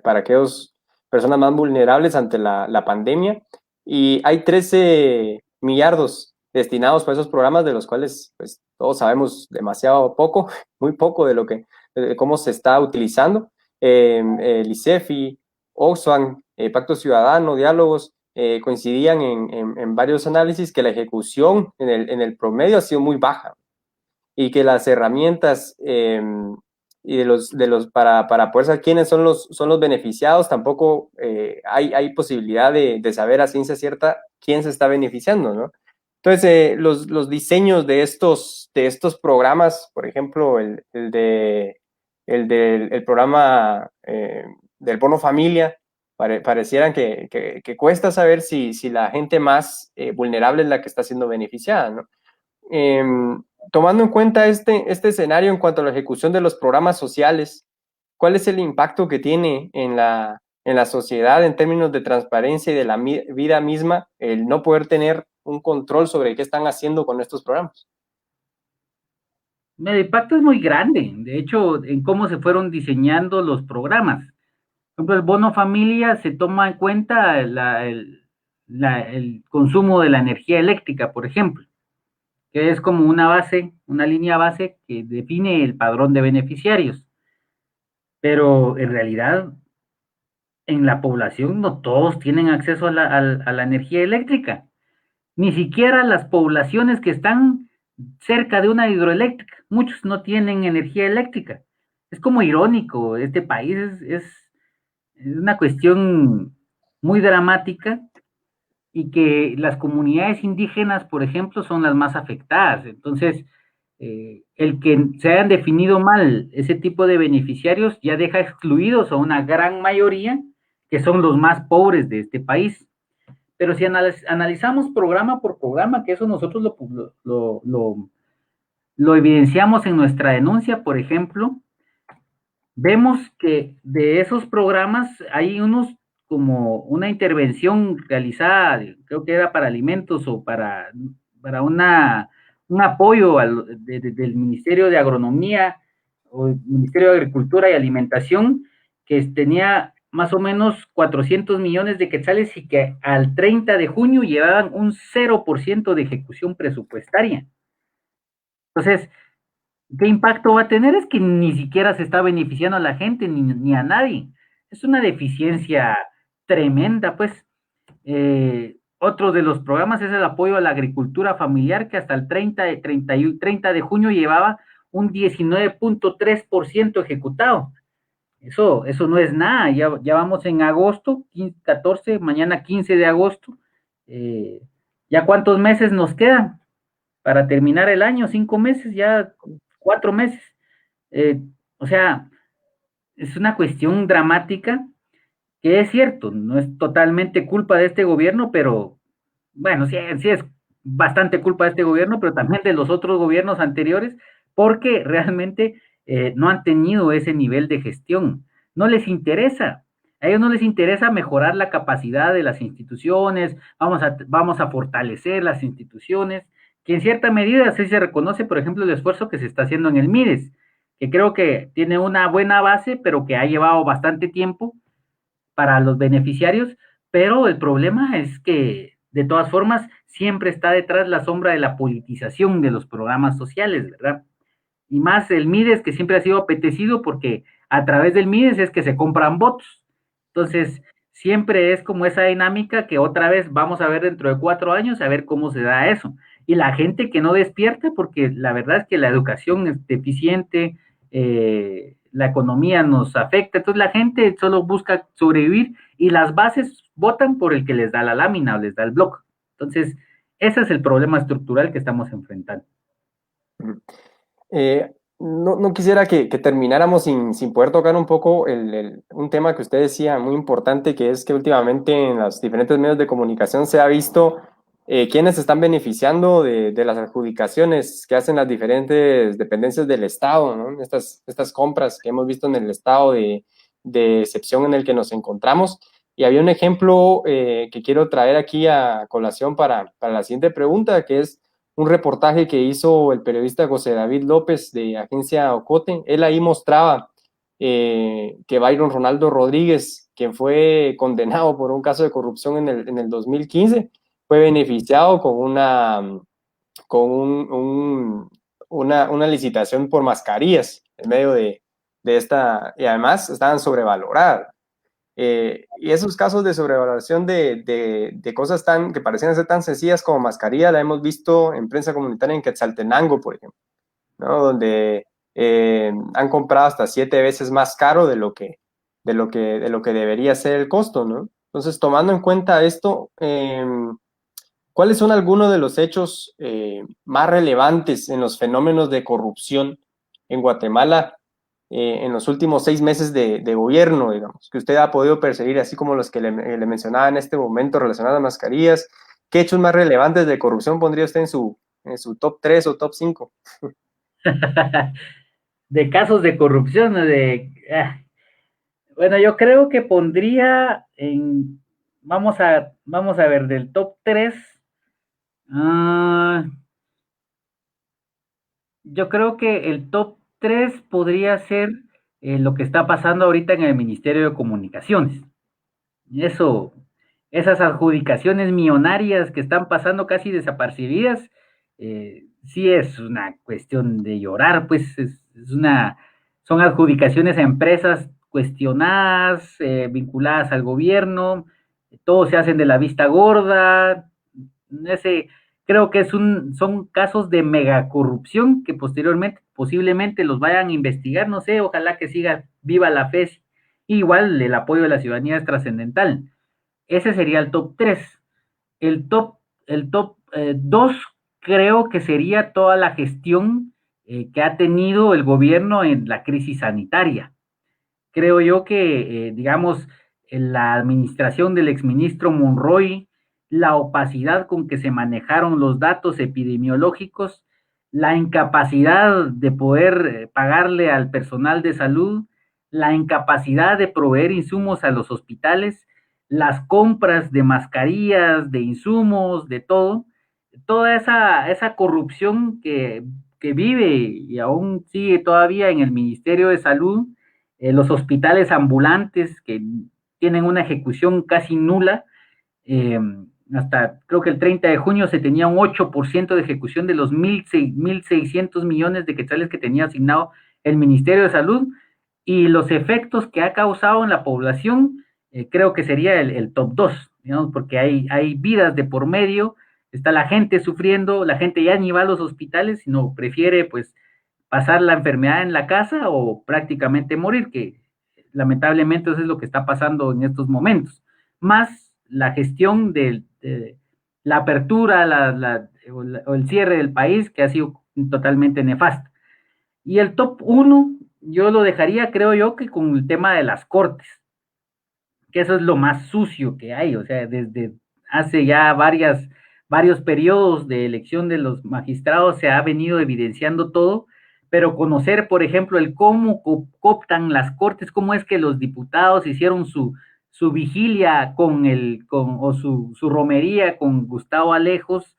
para aquellas personas más vulnerables ante la pandemia. Y hay 13 millardos destinados para esos programas, de los cuales pues, todos sabemos demasiado poco, muy poco de cómo se está utilizando. El ICEFI, Oxfam, Pacto Ciudadano, Diálogos, coincidían en varios análisis que la ejecución en el promedio ha sido muy baja y que las herramientas y para poder saber quiénes son los beneficiados, tampoco hay posibilidad de saber a ciencia cierta quién se está beneficiando, ¿no? Entonces, los diseños de estos programas, por ejemplo, el programa del bono familia, parecieran que cuesta saber si la gente más vulnerable es la que está siendo beneficiada, ¿no? Eh, Tomando en cuenta este escenario en cuanto a la ejecución de los programas sociales, ¿cuál es el impacto que tiene en la sociedad en términos de transparencia y de la vida misma el no poder tener un control sobre qué están haciendo con estos programas? El impacto es muy grande, de hecho, en cómo se fueron diseñando los programas. Por ejemplo, el bono familia se toma en cuenta el consumo de la energía eléctrica, por ejemplo, que es como una base, una línea base que define el padrón de beneficiarios. Pero en realidad, en la población no todos tienen acceso a la energía eléctrica. Ni siquiera las poblaciones que están cerca de una hidroeléctrica, muchos no tienen energía eléctrica. Es como irónico, este país es una cuestión muy dramática y que las comunidades indígenas, por ejemplo, son las más afectadas. Entonces, el que se hayan definido mal ese tipo de beneficiarios ya deja excluidos a una gran mayoría que son los más pobres de este país. Pero si analizamos programa por programa, que eso nosotros lo evidenciamos en nuestra denuncia, por ejemplo, vemos que de esos programas hay unos como una intervención realizada, creo que era para alimentos o para un apoyo del Ministerio de Agronomía o el Ministerio de Agricultura y Alimentación, que tenía más o menos 400 millones de quetzales y que al 30 de junio llevaban un 0% de ejecución presupuestaria. Entonces, ¿qué impacto va a tener? Es que ni siquiera se está beneficiando a la gente ni a nadie. Es una deficiencia tremenda, pues. Otro de los programas es el apoyo a la agricultura familiar, que hasta el 30 de junio llevaba un 19.3% ejecutado. Eso no es nada, ya vamos en agosto, 15, 14, mañana 15 de agosto. ¿Ya cuántos meses nos quedan para terminar el año? 5 meses, ya 4 meses. Eh, o sea, es una cuestión dramática que es cierto, no es totalmente culpa de este gobierno, pero bueno, sí, sí es bastante culpa de este gobierno, pero también de los otros gobiernos anteriores, porque realmente no han tenido ese nivel de gestión. No les interesa. A ellos no les interesa mejorar la capacidad de las instituciones, vamos a fortalecer las instituciones, que en cierta medida sí se reconoce, por ejemplo, el esfuerzo que se está haciendo en el MIDES, que creo que tiene una buena base, pero que ha llevado bastante tiempo para los beneficiarios, pero el problema es que de todas formas siempre está detrás la sombra de la politización de los programas sociales, ¿verdad? Y más el MIDES, que siempre ha sido apetecido porque a través del MIDES es que se compran votos. Entonces, siempre es como esa dinámica que otra vez vamos a ver dentro de 4 años, a ver cómo se da eso. Y la gente que no despierta, porque la verdad es que la educación es deficiente, la economía nos afecta, entonces la gente solo busca sobrevivir y las bases votan por el que les da la lámina o les da el bloque. Entonces, ese es el problema estructural que estamos enfrentando. Eh, no quisiera que termináramos sin poder tocar un poco un tema que usted decía muy importante, que es que últimamente en los diferentes medios de comunicación se ha visto quiénes se están beneficiando de las adjudicaciones que hacen las diferentes dependencias del Estado, ¿no? Estas compras que hemos visto en el estado de excepción en el que nos encontramos. Y había un ejemplo que quiero traer aquí a colación para la siguiente pregunta, que es un reportaje que hizo el periodista José David López de Agencia Ocote. Él ahí mostraba que Byron Ronaldo Rodríguez, quien fue condenado por un caso de corrupción en el 2015, fue beneficiado con una licitación por mascarillas en medio de esta, y además estaban sobrevaloradas. Y esos casos de sobrevaloración de cosas que parecían ser tan sencillas como mascarilla, la hemos visto en prensa comunitaria en Quetzaltenango, por ejemplo, ¿no? Donde han comprado hasta 7 veces más caro de lo que debería ser el costo, ¿no? Entonces, tomando en cuenta esto, ¿cuáles son algunos de los hechos más relevantes en los fenómenos de corrupción en Guatemala en los últimos 6 meses de gobierno, digamos, que usted ha podido perseguir, así como los que le mencionaba en este momento relacionados a mascarillas? ¿Qué hechos más relevantes de corrupción pondría usted en su top 3 o top 5? De casos de corrupción, bueno, yo creo que pondría vamos a ver, del top 3. Yo creo que el top 3 podría ser lo que está pasando ahorita en el Ministerio de Comunicaciones. Eso, esas adjudicaciones millonarias que están pasando casi desapercibidas, sí es una cuestión de llorar, pues son adjudicaciones a empresas cuestionadas, vinculadas al gobierno, todos se hacen de la vista gorda. ese, Creo que son casos de megacorrupción que posteriormente posiblemente los vayan a investigar, no sé, ojalá que siga viva la FES. Igual el apoyo de la ciudadanía es trascendental. Ese sería el top 3. El top 2 creo que sería toda la gestión que ha tenido el gobierno en la crisis sanitaria. Creo yo que, digamos, en la administración del exministro Monroy, la opacidad con que se manejaron los datos epidemiológicos, la incapacidad de poder pagarle al personal de salud, la incapacidad de proveer insumos a los hospitales, las compras de mascarillas, de insumos, de todo, toda esa corrupción que vive y aún sigue todavía en el Ministerio de Salud, los hospitales ambulantes que tienen una ejecución casi nula. Hasta creo que el 30 de junio se tenía un 8% de ejecución de los 1.600 millones de quetzales que tenía asignado el Ministerio de Salud, y los efectos que ha causado en la población, creo que sería el top 2, digamos, porque hay vidas de por medio, está la gente sufriendo, la gente ya ni va a los hospitales, sino prefiere pues pasar la enfermedad en la casa o prácticamente morir, que lamentablemente eso es lo que está pasando en estos momentos. Más la gestión de la apertura o el cierre del país, que ha sido totalmente nefasta. Y el top 1, yo lo dejaría, creo yo, que con el tema de las cortes, que eso es lo más sucio que hay, o sea, desde hace ya varios periodos de elección de los magistrados se ha venido evidenciando todo, pero conocer, por ejemplo, el cómo cooptan las cortes, cómo es que los diputados hicieron su vigilia o su romería con Gustavo Alejos,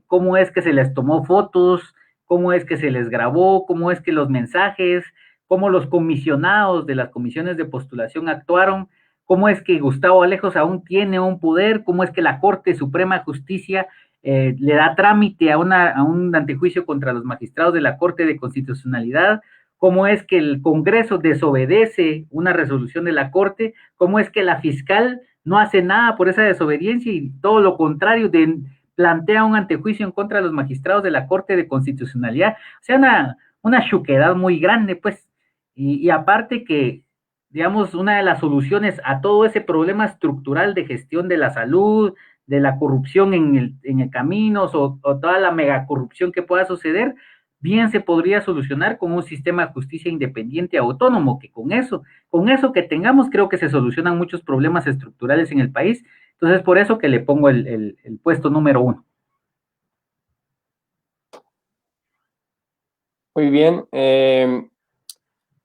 cómo es que se les tomó fotos, cómo es que se les grabó, cómo es que los mensajes, cómo los comisionados de las comisiones de postulación actuaron, cómo es que Gustavo Alejos aún tiene un poder, cómo es que la Corte Suprema de Justicia le da trámite a un antejuicio contra los magistrados de la Corte de Constitucionalidad, cómo es que el Congreso desobedece una resolución de la Corte, cómo es que la fiscal no hace nada por esa desobediencia y todo lo contrario, plantea un antejuicio en contra de los magistrados de la Corte de Constitucionalidad. O sea, una chuquedad muy grande, pues. Y aparte que, digamos, una de las soluciones a todo ese problema estructural de gestión de la salud, de la corrupción en el caminos o toda la megacorrupción que pueda suceder, bien se podría solucionar con un sistema de justicia independiente autónomo, que con eso que tengamos, creo que se solucionan muchos problemas estructurales en el país. Entonces, por eso que le pongo el puesto número 1. Muy bien.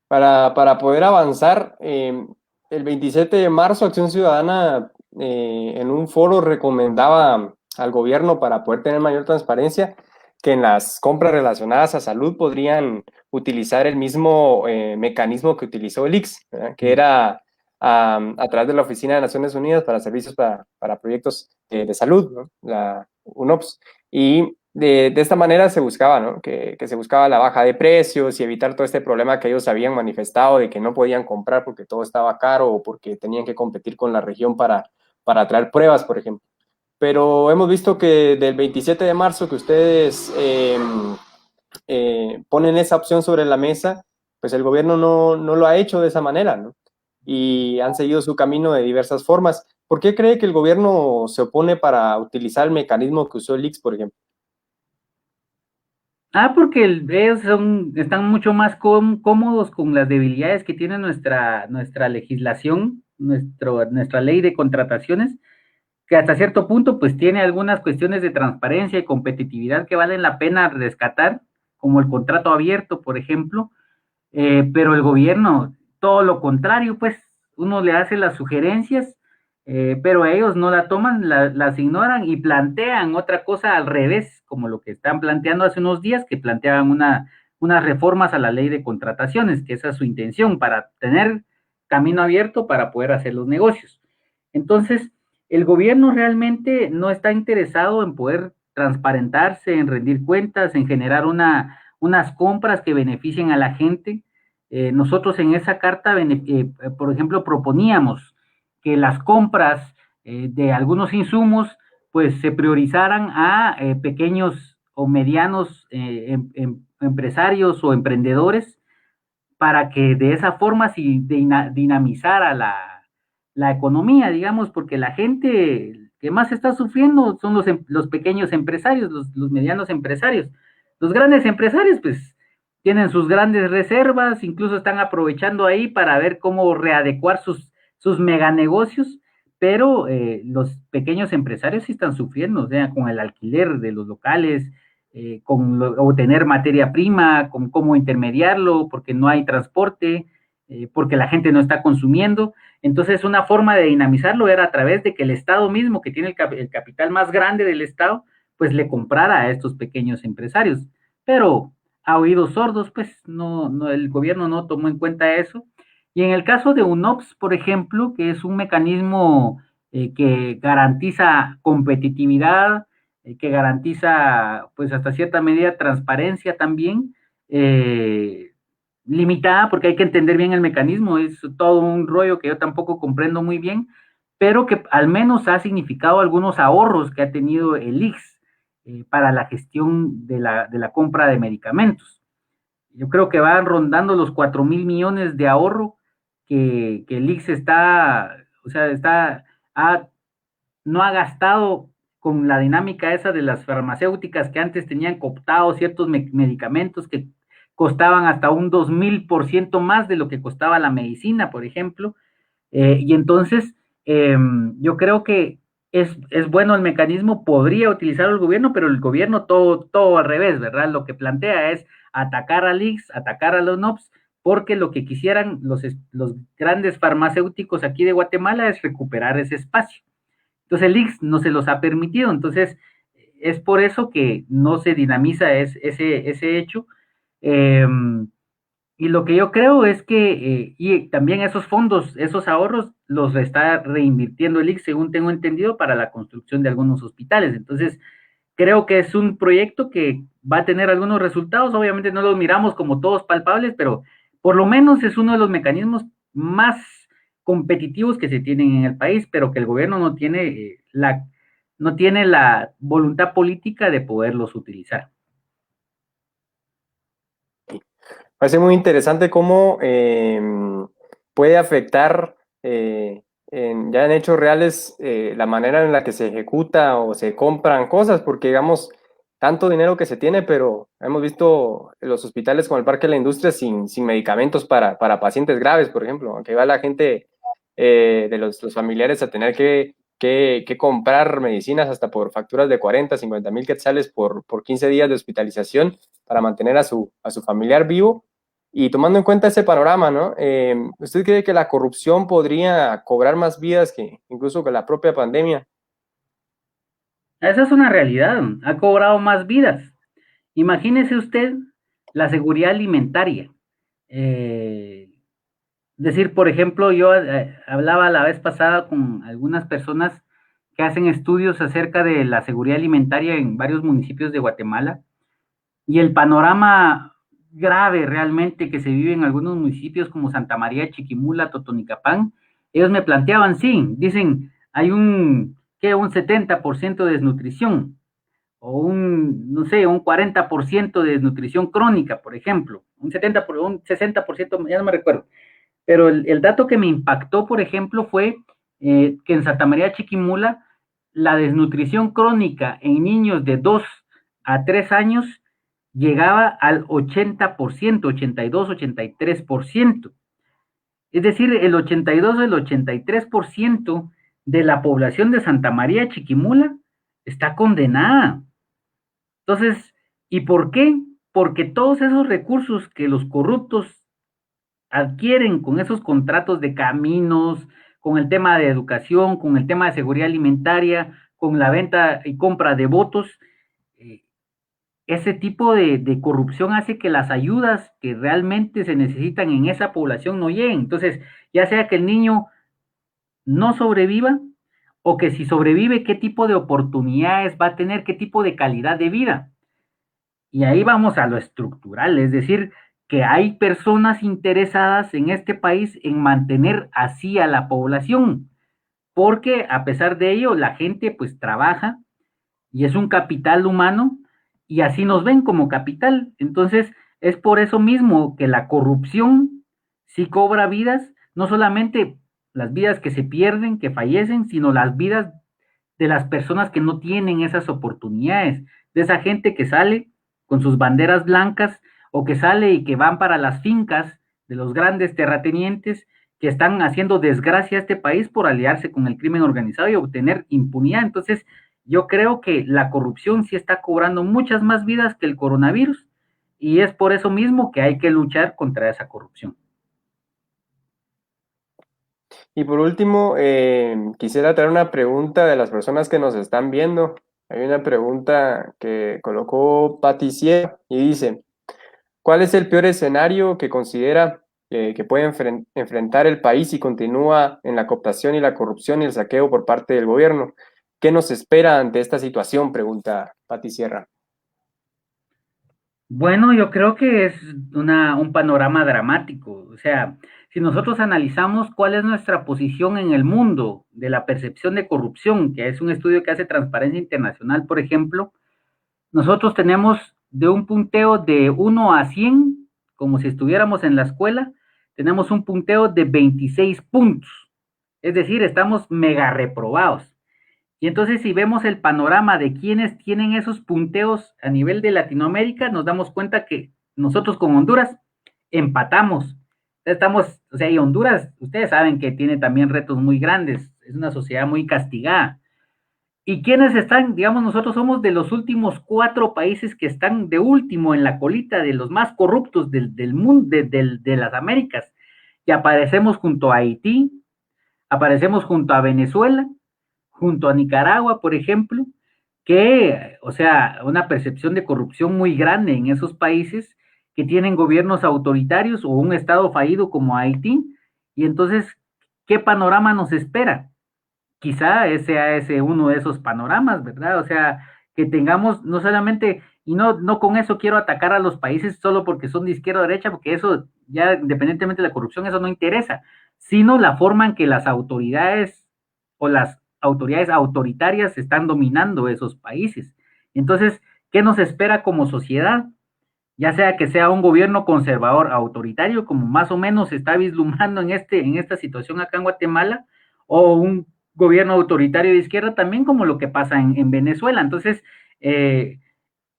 Para poder avanzar, el 27 de marzo Acción Ciudadana en un foro recomendaba al gobierno para poder tener mayor transparencia que en las compras relacionadas a salud podrían utilizar el mismo mecanismo que utilizó el ICS, ¿verdad? Que era a través de la Oficina de Naciones Unidas para Servicios para Proyectos de Salud, ¿no? La UNOPS. Y de esta manera se buscaba, ¿no? Que se buscaba la baja de precios y evitar todo este problema que ellos habían manifestado de que no podían comprar porque todo estaba caro o porque tenían que competir con la región para traer pruebas, por ejemplo. Pero hemos visto que del 27 de marzo que ustedes ponen esa opción sobre la mesa, pues el gobierno no lo ha hecho de esa manera, ¿no? Y han seguido su camino de diversas formas. ¿Por qué cree que el gobierno se opone para utilizar el mecanismo que usó el ICS, por ejemplo? Porque ellos están mucho más cómodos con las debilidades que tiene nuestra legislación, nuestra ley de contrataciones, que hasta cierto punto pues tiene algunas cuestiones de transparencia y competitividad que valen la pena rescatar, como el contrato abierto, por ejemplo, pero el gobierno, todo lo contrario, pues uno le hace las sugerencias, pero ellos no la toman, las ignoran y plantean otra cosa al revés, como lo que están planteando hace unos días, que planteaban unas reformas a la ley de contrataciones, que esa es su intención, para tener camino abierto para poder hacer los negocios. Entonces, el gobierno realmente no está interesado en poder transparentarse, en rendir cuentas, en generar unas compras que beneficien a la gente. Nosotros en esa carta, por ejemplo, proponíamos que las compras de algunos insumos pues se priorizaran a pequeños o medianos empresarios o emprendedores para que de esa forma sí dinamizara la economía, digamos, porque la gente que más está sufriendo son los pequeños empresarios, los medianos empresarios. Los grandes empresarios, pues, tienen sus grandes reservas, incluso están aprovechando ahí para ver cómo readecuar sus meganegocios, pero los pequeños empresarios sí están sufriendo, o sea, con el alquiler de los locales, con obtener materia prima, con cómo intermediarlo, porque no hay transporte, porque la gente no está consumiendo. Entonces, una forma de dinamizarlo era a través de que el Estado mismo, que tiene el capital más grande del Estado, pues le comprara a estos pequeños empresarios. Pero a oídos sordos, pues el gobierno no tomó en cuenta eso. Y en el caso de UNOPS, por ejemplo, que es un mecanismo que garantiza competitividad, que garantiza, pues hasta cierta medida, transparencia también, limitada, porque hay que entender bien el mecanismo, es todo un rollo que yo tampoco comprendo muy bien, pero que al menos ha significado algunos ahorros que ha tenido el ICS para la gestión de la compra de medicamentos. Yo creo que van rondando los 4.000 millones de ahorro que el ICS o sea, no ha gastado con la dinámica esa de las farmacéuticas que antes tenían cooptados ciertos medicamentos que costaban hasta un 2000% más de lo que costaba la medicina, por ejemplo. Y entonces, yo creo que es bueno el mecanismo, podría utilizar el gobierno, pero el gobierno todo al revés, ¿verdad? Lo que plantea es atacar al ICS, atacar a los NOPS, porque lo que quisieran los grandes farmacéuticos aquí de Guatemala es recuperar ese espacio. Entonces el ICS no se los ha permitido, entonces es por eso que no se dinamiza ese hecho. Eh, y lo que yo creo es que, y también esos fondos, esos ahorros, los está reinvirtiendo el ICS, según tengo entendido, para la construcción de algunos hospitales. Entonces, creo que es un proyecto que va a tener algunos resultados. Obviamente no los miramos como todos palpables, pero por lo menos es uno de los mecanismos más competitivos que se tienen en el país, pero que el gobierno no tiene la voluntad política de poderlos utilizar. Parece muy interesante cómo puede afectar ya en hechos reales la manera en la que se ejecuta o se compran cosas, porque digamos, tanto dinero que se tiene, pero hemos visto los hospitales como el Parque de la Industria sin medicamentos para pacientes graves, por ejemplo, aunque va la gente de los familiares a tener que comprar medicinas hasta por facturas de 40, 50 mil quetzales por 15 días de hospitalización para mantener a su familiar vivo. Y tomando en cuenta ese panorama, ¿no? ¿Usted cree que la corrupción podría cobrar más vidas que incluso que la propia pandemia? Esa es una realidad, ha cobrado más vidas. Imagínese usted la seguridad alimentaria. Eh, decir, por ejemplo, yo hablaba la vez pasada con algunas personas que hacen estudios acerca de la seguridad alimentaria en varios municipios de Guatemala y el panorama grave realmente que se vive en algunos municipios como Santa María, Chiquimula, Totonicapán, ellos me planteaban, sí, dicen, hay un 70% de desnutrición, o no sé, un 40% de desnutrición crónica, por ejemplo, un 60%, ya no me recuerdo. Pero el dato que me impactó, por ejemplo, fue que en Santa María Chiquimula, la desnutrición crónica en niños de 2 a 3 años llegaba al 80%, 82, 83%. Es decir, el 82 o el 83% de la población de Santa María Chiquimula está condenada. Entonces, ¿y por qué? Porque todos esos recursos que los corruptos adquieren con esos contratos de caminos, con el tema de educación, con el tema de seguridad alimentaria, con la venta y compra de votos, eh, ese tipo de corrupción hace que las ayudas que realmente se necesitan en esa población no lleguen. Entonces, ya sea que el niño no sobreviva o que si sobrevive, qué tipo de oportunidades va a tener, qué tipo de calidad de vida. Y ahí vamos a lo estructural, es decir, que hay personas interesadas en este país en mantener así a la población, porque a pesar de ello, la gente pues trabaja y es un capital humano y así nos ven como capital. Entonces, es por eso mismo que la corrupción sí cobra vidas, no solamente las vidas que se pierden, que fallecen, sino las vidas de las personas que no tienen esas oportunidades, de esa gente que sale con sus banderas blancas o que sale y que van para las fincas de los grandes terratenientes que están haciendo desgracia a este país por aliarse con el crimen organizado y obtener impunidad. Entonces, yo creo que la corrupción sí está cobrando muchas más vidas que el coronavirus y es por eso mismo que hay que luchar contra esa corrupción. Y por último, quisiera traer una pregunta de las personas que nos están viendo. Hay una pregunta que colocó Patricia y dice, ¿cuál es el peor escenario que considera que puede enfrentar el país si continúa en la cooptación y la corrupción y el saqueo por parte del gobierno? ¿Qué nos espera ante esta situación? Pregunta Pati Sierra. Bueno, yo creo que es un panorama dramático. O sea, si nosotros analizamos cuál es nuestra posición en el mundo de la percepción de corrupción, que es un estudio que hace Transparencia Internacional, por ejemplo, nosotros tenemos de un punteo de 1 a 100, como si estuviéramos en la escuela, tenemos un punteo de 26 puntos. Es decir, estamos mega reprobados. Y entonces si vemos el panorama de quienes tienen esos punteos a nivel de Latinoamérica, nos damos cuenta que nosotros con Honduras empatamos. Estamos, o sea, y Honduras, ustedes saben que tiene también retos muy grandes, es una sociedad muy castigada. ¿Y quiénes están? Digamos, nosotros somos de los últimos 4 países que están de último en la colita de los más corruptos del mundo, de las Américas. Y aparecemos junto a Haití, aparecemos junto a Venezuela, junto a Nicaragua, por ejemplo, que, o sea, una percepción de corrupción muy grande en esos países que tienen gobiernos autoritarios o un estado fallido como Haití. Y entonces, ¿qué panorama nos espera? Quizá ese sea ese uno de esos panoramas, ¿verdad? O sea, que tengamos no solamente, y no con eso quiero atacar a los países solo porque son de izquierda o derecha, porque eso ya independientemente de la corrupción, eso no interesa, sino la forma en que las autoridades o las autoridades autoritarias están dominando esos países. Entonces, ¿qué nos espera como sociedad? Ya sea que sea un gobierno conservador autoritario, como más o menos se está vislumbrando en esta situación acá en Guatemala, o un gobierno autoritario de izquierda, también como lo que pasa en Venezuela. Entonces, eh,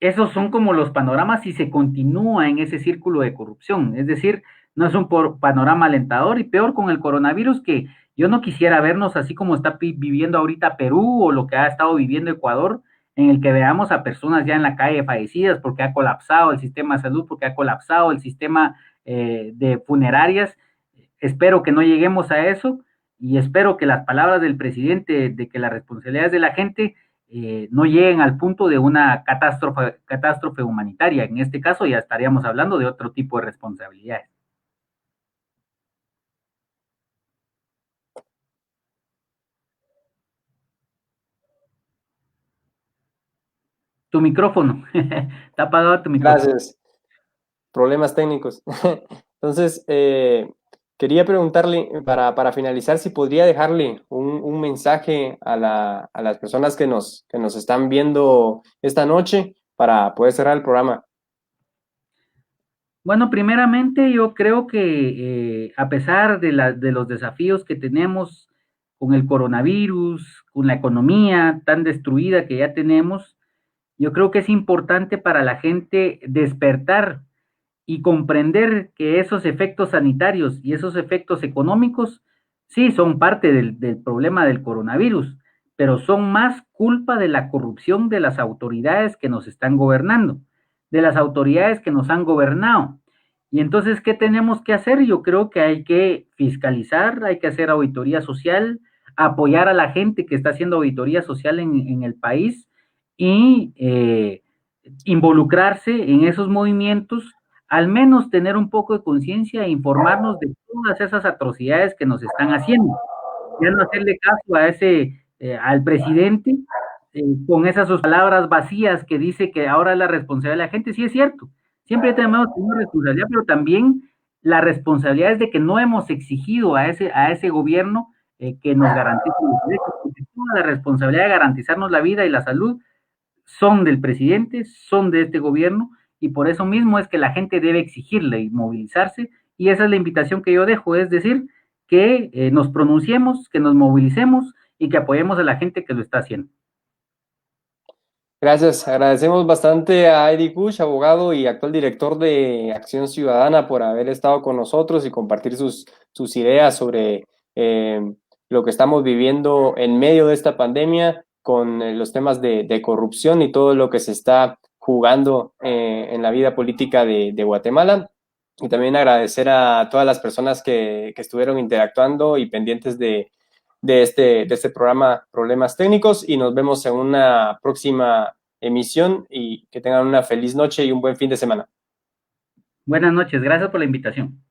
esos son como los panoramas si se continúa en ese círculo de corrupción. Es decir, no es un panorama alentador y peor con el coronavirus que yo no quisiera vernos así como está viviendo ahorita Perú o lo que ha estado viviendo Ecuador, en el que veamos a personas ya en la calle fallecidas porque ha colapsado el sistema de salud, porque ha colapsado el sistema de funerarias. Espero que no lleguemos a eso y espero que las palabras del presidente de que la responsabilidad es de la gente no lleguen al punto de una catástrofe humanitaria. En este caso ya estaríamos hablando de otro tipo de responsabilidades. Tu micrófono, está apagado tu micrófono. Gracias. Problemas técnicos. Entonces, quería preguntarle, para finalizar, si podría dejarle un mensaje a las personas que nos están viendo esta noche para poder cerrar el programa. Bueno, primeramente yo creo que a pesar de los desafíos que tenemos con el coronavirus, con la economía tan destruida que ya tenemos, yo creo que es importante para la gente despertar y comprender que esos efectos sanitarios y esos efectos económicos sí son parte del problema del coronavirus, pero son más culpa de la corrupción de las autoridades que nos están gobernando, de las autoridades que nos han gobernado. Y entonces, ¿qué tenemos que hacer? Yo creo que hay que fiscalizar, hay que hacer auditoría social, apoyar a la gente que está haciendo auditoría social en el país y involucrarse en esos movimientos, al menos tener un poco de conciencia e informarnos de todas esas atrocidades que nos están haciendo. Ya no hacerle caso a al presidente con esas sus palabras vacías que dice que ahora es la responsabilidad de la gente. Sí es cierto, siempre tenemos una responsabilidad, pero también la responsabilidad es de que no hemos exigido a ese gobierno que nos garantice los derechos, porque toda la responsabilidad de garantizarnos la vida y la salud son del presidente, son de este gobierno, y por eso mismo es que la gente debe exigirle y movilizarse, y esa es la invitación que yo dejo, es decir, que nos pronunciemos, que nos movilicemos y que apoyemos a la gente que lo está haciendo. Gracias. Agradecemos bastante a Eddie Kush, abogado y actual director de Acción Ciudadana, por haber estado con nosotros y compartir sus ideas sobre lo que estamos viviendo en medio de esta pandemia con los temas de corrupción y todo lo que se está jugando en la vida política de Guatemala. Y también agradecer a todas las personas que estuvieron interactuando y pendientes de este programa Problemas Técnicos, y nos vemos en una próxima emisión y que tengan una feliz noche y un buen fin de semana. Buenas noches, gracias por la invitación.